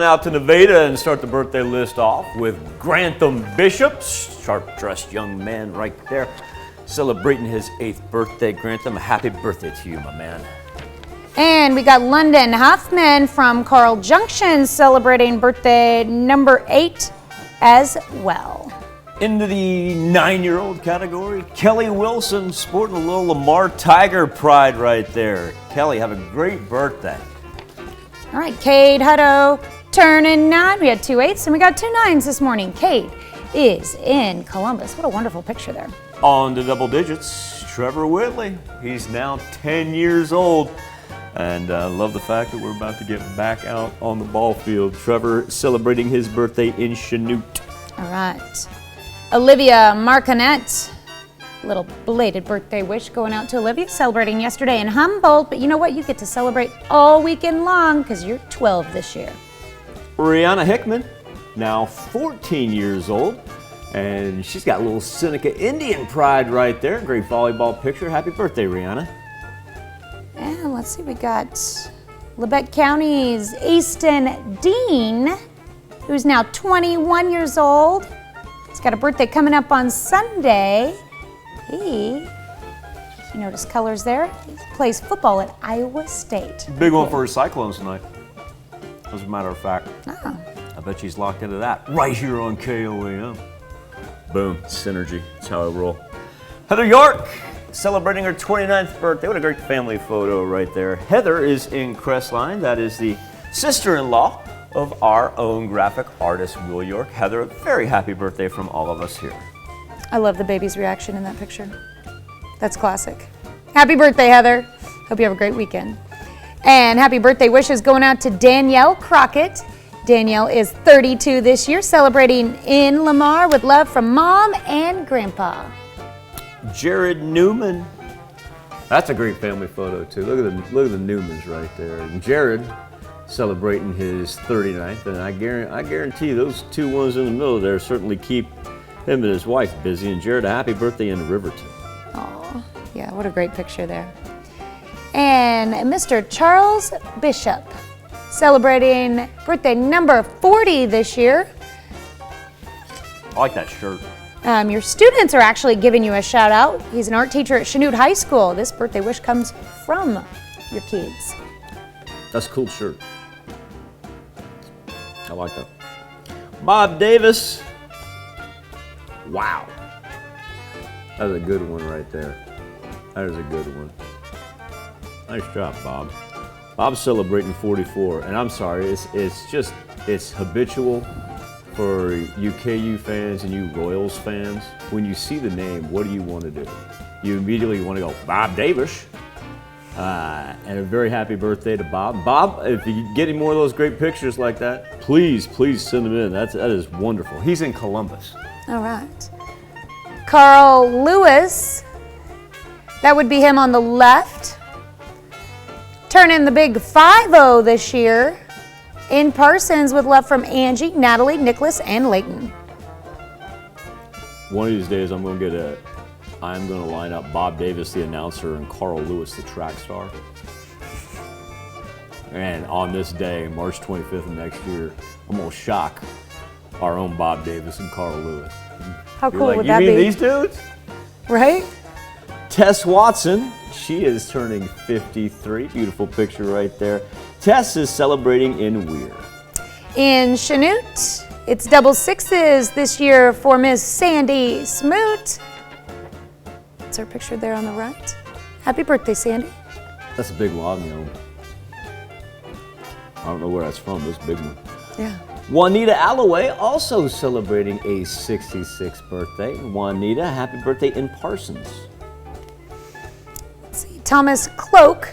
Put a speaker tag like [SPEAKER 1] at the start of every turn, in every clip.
[SPEAKER 1] Out to Nevada and start the birthday list off with Grantham Bishop, sharp-dressed young man right there, celebrating his 8th birthday. Grantham, a happy birthday to you, my man.
[SPEAKER 2] And we got London Hoffman from Carl Junction celebrating birthday number 8 as well.
[SPEAKER 1] Into the 9-year-old category, Kelly Wilson sporting a little Lamar Tiger pride right there. Kelly, have a great birthday.
[SPEAKER 2] All right, Cade Hutto turning 9. We had 2 8s and we got 2 9s this morning. Cade is in Columbus. What a wonderful picture there.
[SPEAKER 1] On to double digits, Trevor Whitley. He's now 10 years old. And I love the fact that we're about to get back out on the ball field. Trevor celebrating his birthday in Chanute.
[SPEAKER 2] All right. Olivia Marconette. Little belated birthday wish going out to Olivia, celebrating yesterday in Humboldt. But you know what? You get to celebrate all weekend long because you're 12 this year.
[SPEAKER 1] Rihanna Hickman, now 14 years old. And she's got a little Seneca Indian pride right there. Great volleyball picture. Happy birthday, Rihanna.
[SPEAKER 2] And let's see, we got Labette County's Easton Dean, who's now 21 years old. He's got a birthday coming up on Sunday. You notice colors there. He plays football at Iowa State.
[SPEAKER 1] Big one for his Cyclones tonight, as a matter of fact.
[SPEAKER 2] Oh.
[SPEAKER 1] I bet she's locked into that right here on KOAM. Boom, synergy. That's how I roll. Heather York, celebrating her 29th birthday. What a great family photo right there. Heather is in Crestline. That is the sister-in-law of our own graphic artist, Will York. Heather, a very happy birthday from all of us here.
[SPEAKER 2] I love the baby's reaction in that picture. That's classic. Happy birthday, Heather. Hope you have a great weekend. And happy birthday wishes going out to Danielle Crockett. Danielle is 32 this year, celebrating in Lamar with love from Mom and Grandpa.
[SPEAKER 1] Jared Newman. That's a great family photo too. Look at the Newmans right there. And Jared celebrating his 39th, and I guarantee those 2 ones in the middle there certainly keep him and his wife busy. And Jared, a happy birthday in Riverton.
[SPEAKER 2] Oh, yeah, what a great picture there. And Mr. Charles Bishop, celebrating birthday number 40 this year.
[SPEAKER 1] I like that shirt.
[SPEAKER 2] Your students are actually giving you a shout out. He's an art teacher at Chanute High School. This birthday wish comes from your kids.
[SPEAKER 1] That's a cool shirt. I like that. Bob Davis. Wow. That's a good one right there. That is a good one. Nice job, Bob. Bob's celebrating 44, and I'm sorry, it's habitual for you KU fans and you Royals fans. When you see the name, what do you want to do? You immediately want to go, Bob Davis. And a very happy birthday to Bob. Bob, if you get any more of those great pictures like that, please send them in. That is wonderful. He's in Columbus.
[SPEAKER 2] All right. Carl Lewis, that would be him on the left. Turning the big 5-0 this year in Parsons with love from Angie, Natalie, Nicholas, and Layton.
[SPEAKER 1] One of these days I'm going to line up Bob Davis, the announcer, and Carl Lewis, the track star. And on this day, March 25th of next year, I'm going to shock our own Bob Davis and Carl Lewis.
[SPEAKER 2] How cool would that be?
[SPEAKER 1] You mean these dudes?
[SPEAKER 2] Right?
[SPEAKER 1] Tess Watson, she is turning 53. Beautiful picture right there. Tess is celebrating in Weir.
[SPEAKER 2] In Chanute, it's double sixes this year for Miss Sandy Smoot. That's her picture there on the right. Happy birthday, Sandy.
[SPEAKER 1] That's a big one, you know. I don't know where that's from, this big one.
[SPEAKER 2] Yeah.
[SPEAKER 1] Juanita Alloway also celebrating a 66th birthday. Juanita, happy birthday in Parsons.
[SPEAKER 2] Let's see, Thomas Cloak,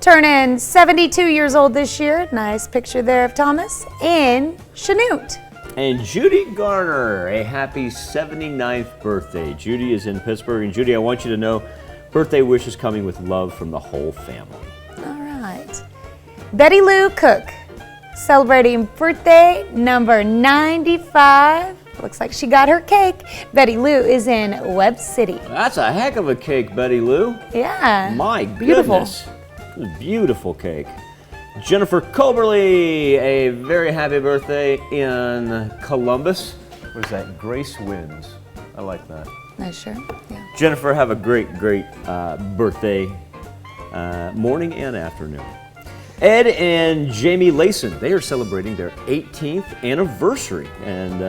[SPEAKER 2] turning 72 years old this year. Nice picture there of Thomas in Chanute.
[SPEAKER 1] And Judy Garner, a happy 79th birthday. Judy is in Pittsburgh. And Judy, I want you to know, birthday wishes coming with love from the whole family.
[SPEAKER 2] All right. Betty Lou Cook, celebrating birthday number 95. Looks like she got her cake. Betty Lou is in Webb City.
[SPEAKER 1] That's a heck of a cake, Betty Lou.
[SPEAKER 2] Yeah.
[SPEAKER 1] My
[SPEAKER 2] beautiful.
[SPEAKER 1] Goodness. Beautiful cake. Jennifer Coberly, a very happy birthday in Columbus. What is that? Grace Wins. I like that.
[SPEAKER 2] Sure. Yeah.
[SPEAKER 1] Jennifer, have a great birthday, morning and afternoon. Ed and Jamie Layson, they are celebrating their 18th anniversary. And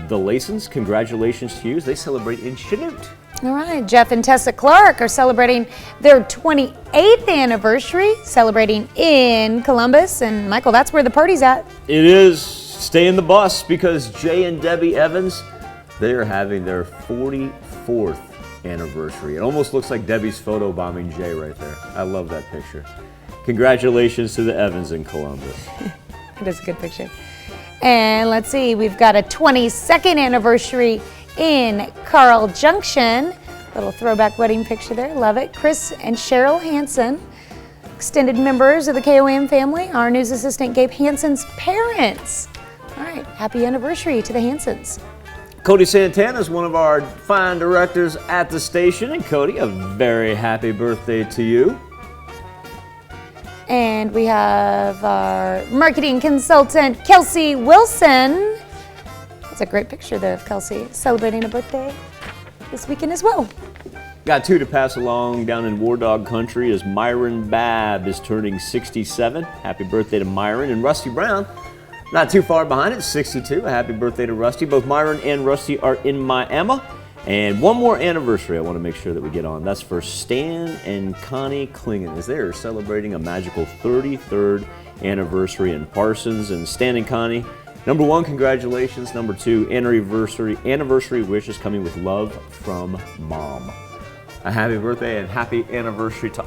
[SPEAKER 1] the Laysons, congratulations to you as they celebrate in Chanute.
[SPEAKER 2] All right, Jeff and Tessa Clark are celebrating their 28th anniversary, celebrating in Columbus. And Michael, that's where the party's at.
[SPEAKER 1] It is. Stay in the bus because Jay and Debbie Evans, they are having their 44th anniversary. It almost looks like Debbie's photobombing Jay right there. I love that picture. Congratulations to the Evans in Columbus.
[SPEAKER 2] It is a good picture. And let's see, we've got a 22nd anniversary in Carl Junction. Little throwback wedding picture there, love it. Chris and Cheryl Hansen, extended members of the KOM family, our news assistant Gabe Hansen's parents. All right, happy anniversary to the Hansens.
[SPEAKER 1] Cody Santana is one of our fine directors at the station. And Cody, a very happy birthday to you.
[SPEAKER 2] And we have our marketing consultant, Kelsey Wilson. That's a great picture there of Kelsey celebrating a birthday this weekend as well.
[SPEAKER 1] Got two to pass along down in War Dog Country as Myron Babb is turning 67. Happy birthday to Myron. And Rusty Brown, not too far behind it, 62. A happy birthday to Rusty. Both Myron and Rusty are in Miami. And one more anniversary I want to make sure that we get on. That's for Stan and Connie Klingen as they are celebrating a magical 33rd anniversary in Parsons. And Stan and Connie, number one, congratulations. Number two, anniversary wishes coming with love from Mom. A happy birthday and happy anniversary to